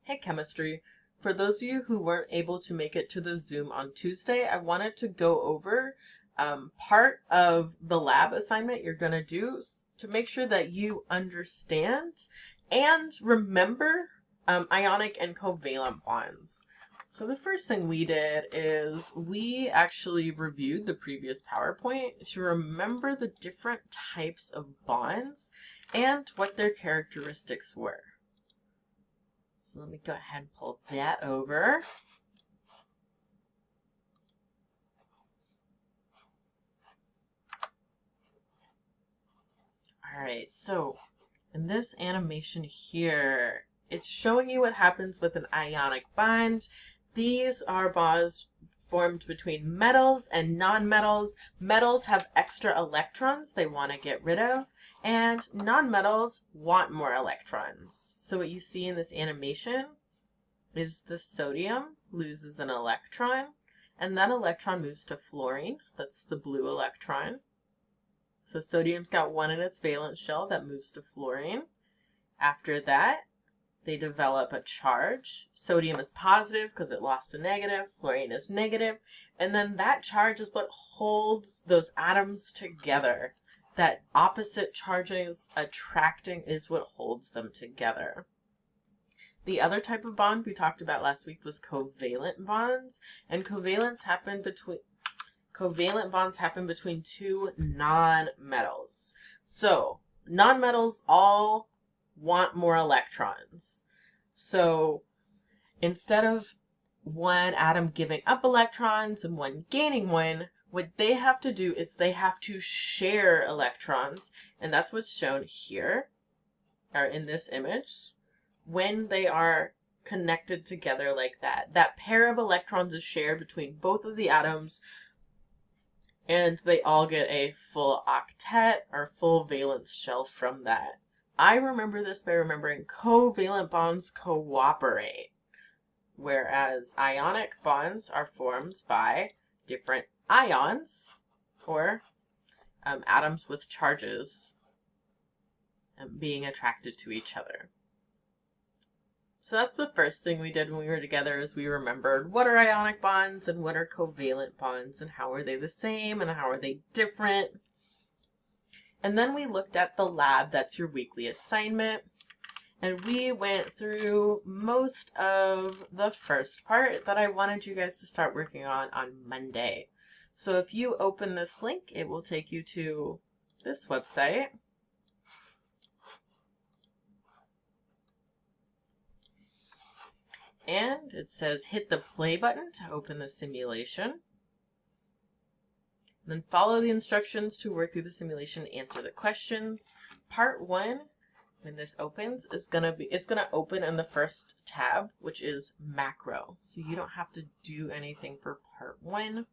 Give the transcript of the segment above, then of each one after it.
Hey chemistry, for those of you who weren't able to make it to the Zoom on Tuesday, I wanted to go over part of the lab assignment you're going to do to make sure that you understand and remember ionic and covalent bonds. So the first thing we did is we actually reviewed the previous PowerPoint to remember the different types of bonds and what their characteristics were. So let me go ahead and pull that over. All right, so in this animation here, it's showing you what happens with an ionic bond. These are bonds formed between metals and nonmetals. Metals have extra electrons they want to get rid of, and nonmetals want more electrons. So what you see in this animation is the sodium loses an electron, and that electron moves to fluorine. That's the blue electron. So sodium's got one in its valence shell that moves to fluorine. After that, they develop a charge. Sodium is positive because it lost a negative. Fluorine is negative. And then that charge is what holds those atoms together. That opposite charges attracting is what holds them together. The other type of bond we talked about last week was covalent bonds. And covalent bonds happen between two nonmetals. So nonmetals all want more electrons. So instead of one atom giving up electrons and one gaining one, what they have to do is they have to share electrons. And that's what's shown here, or in this image, when they are connected together like that. That pair of electrons is shared between both of the atoms, and they all get a full octet or full valence shell from that. I remember this by remembering covalent bonds cooperate, whereas ionic bonds are formed by different ions, or atoms with charges being attracted to each other. So that's the first thing we did when we were together, is we remembered what are ionic bonds and what are covalent bonds and how are they the same and how are they different. And then we looked at the lab. That's your weekly assignment. And we went through most of the first part that I wanted you guys to start working on Monday. So if you open this link, it will take you to this website. And it says hit the play button to open the simulation. Then follow the instructions to work through the simulation, answer the questions. Part 1, when this opens, it's gonna open in the first tab, which is macro. So you don't have to do anything for part 1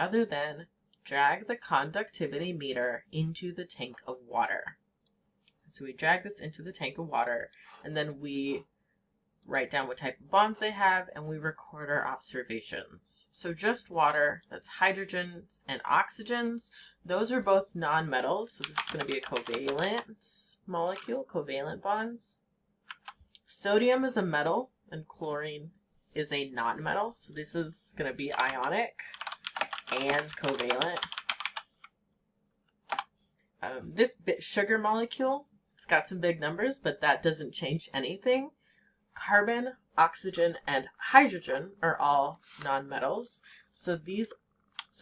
other than drag the conductivity meter into the tank of water. So we drag this into the tank of water, and then we write down what type of bonds they have, and we record our observations. So just water, that's hydrogens and oxygens. Those are both nonmetals, so this is going to be a covalent molecule, covalent bonds. Sodium is a metal, and chlorine is a nonmetal, so this is going to be ionic and covalent. This sugar molecule, it's got some big numbers, but that doesn't change anything. Carbon, oxygen, and hydrogen are all nonmetals. So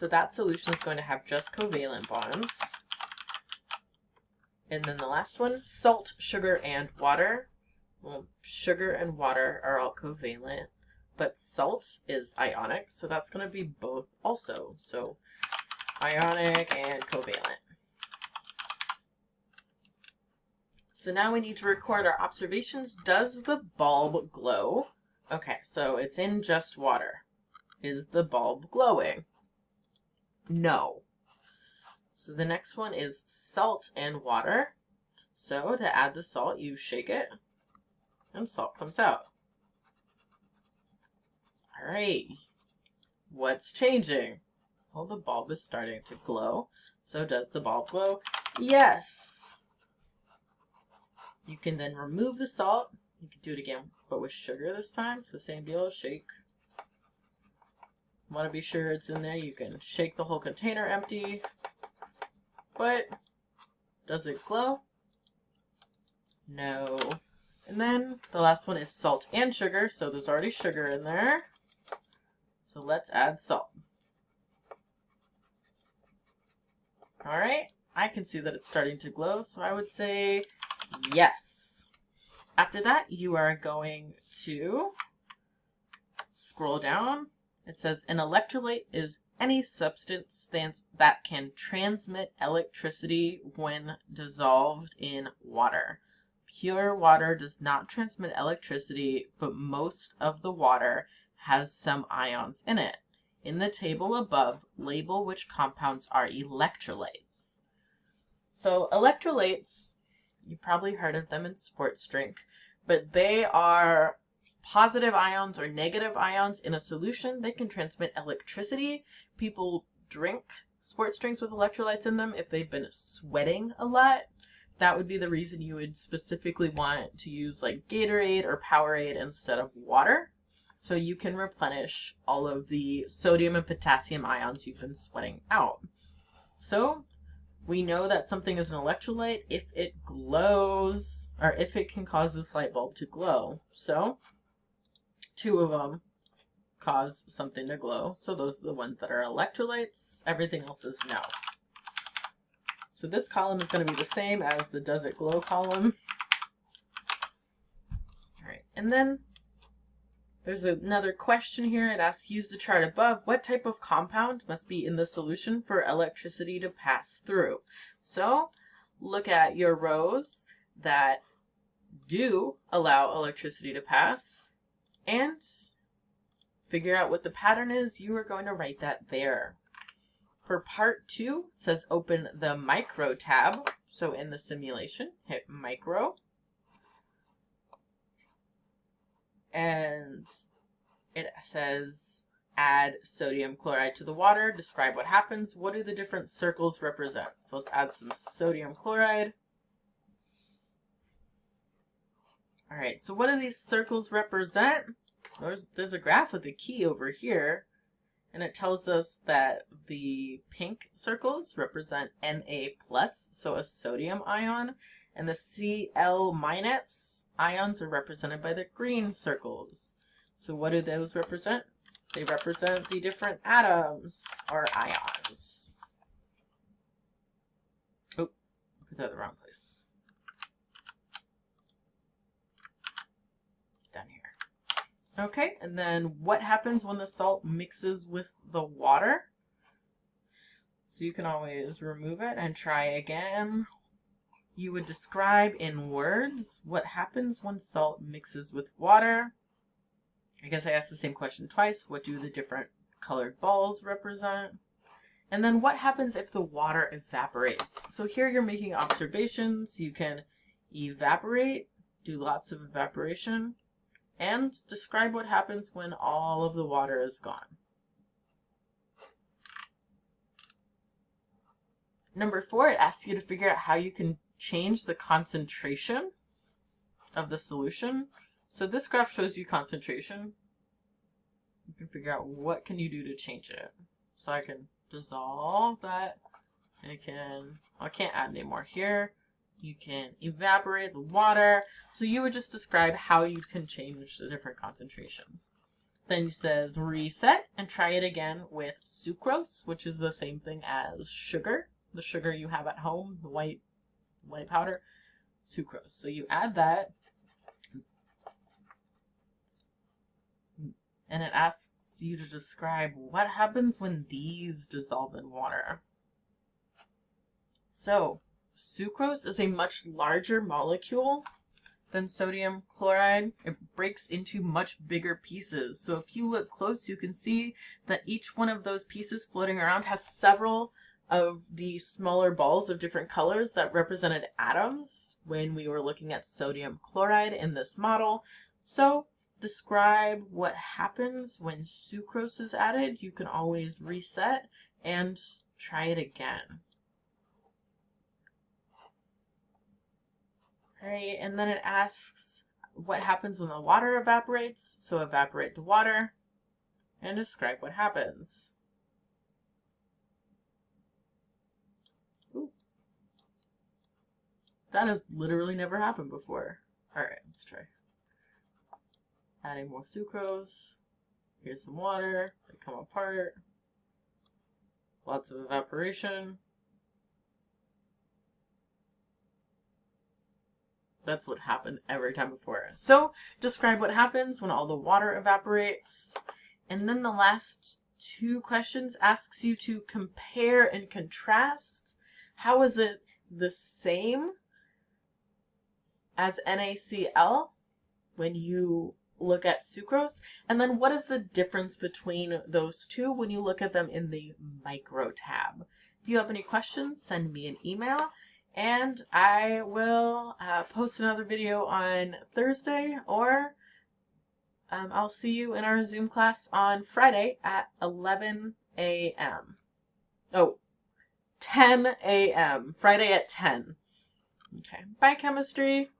that solution is going to have just covalent bonds. And then the last one, salt, sugar, and water. Well, sugar and water are all covalent, but salt is ionic, so that's going to be both also. So ionic and covalent. So now we need to record our observations. Does the bulb glow? Okay, so it's in just water. Is the bulb glowing? No. So the next one is salt and water. So to add the salt, you shake it, and salt comes out. All right. What's changing? Well, the bulb is starting to glow. So does the bulb glow? Yes. You can then remove the salt. You can do it again, but with sugar this time. So same deal, shake. Want to be sure it's in there. You can shake the whole container empty. But does it glow? No. And then the last one is salt and sugar. So there's already sugar in there. So let's add salt. All right. I can see that it's starting to glow. So I would say yes. After that, you are going to scroll down. It says an electrolyte is any substance that can transmit electricity when dissolved in water. Pure water does not transmit electricity, but most of the water has some ions in it. In the table above, label which compounds are electrolytes. So electrolytes, you probably heard of them in sports drink, but they are positive ions or negative ions in a solution. They can transmit electricity. People drink sports drinks with electrolytes in them if they've been sweating a lot. That would be the reason you would specifically want to use like Gatorade or Powerade instead of water. So you can replenish all of the sodium and potassium ions you've been sweating out. So we know that something is an electrolyte if it glows, or if it can cause this light bulb to glow. So 2 of them cause something to glow. So those are the ones that are electrolytes. Everything else is no. So this column is going to be the same as the does it glow column. All right, and then there's another question here. It asks, use the chart above. What type of compound must be in the solution for electricity to pass through? So look at your rows that do allow electricity to pass and figure out what the pattern is. You are going to write that there. For part 2, it says open the micro tab. So in the simulation, hit micro. And it says add sodium chloride to the water. Describe what happens. What do the different circles represent? So let's add some sodium chloride. All right, so what do these circles represent? There's a graph with a key over here. And it tells us that the pink circles represent Na+, so a sodium ion, and the Cl- ions are represented by the green circles. So what do those represent? They represent the different atoms or ions. Oh, put that in the wrong place. Down here. Okay, and then what happens when the salt mixes with the water? So you can always remove it and try again. You would describe in words what happens when salt mixes with water. I guess I asked the same question twice. What do the different colored balls represent? And then what happens if the water evaporates? So here you're making observations. You can evaporate, do lots of evaporation, and describe what happens when all of the water is gone. Number 4, it asks you to figure out how you can change the concentration of the solution. So this graph shows you concentration. You can figure out what can you do to change it. So I can dissolve that. I can't add any more here. You can evaporate the water. So you would just describe how you can change the different concentrations. Then it says reset and try it again with sucrose, which is the same thing as sugar. The sugar you have at home, the white powder, sucrose. So you add that. And it asks you to describe what happens when these dissolve in water. So sucrose is a much larger molecule than sodium chloride. It breaks into much bigger pieces. So if you look close, you can see that each one of those pieces floating around has several of the smaller balls of different colors that represented atoms when we were looking at sodium chloride in this model. So describe what happens when sucrose is added. You can always reset and try it again. All right, and then it asks what happens when the water evaporates. So evaporate the water and describe what happens. Ooh. That has literally never happened before. Alright, let's try. Adding more sucrose. Here's some water. They come apart. Lots of evaporation. That's what happened every time before. So, describe what happens when all the water evaporates. And then the last two questions asks you to compare and contrast. How is it the same as NaCl when you look at sucrose? And then what is the difference between those two when you look at them in the micro tab? If you have any questions, send me an email, and I will post another video on Thursday, or I'll see you in our Zoom class on Friday at 11 a.m. Oh, 10 a.m. Friday at 10. Okay, bye, chemistry.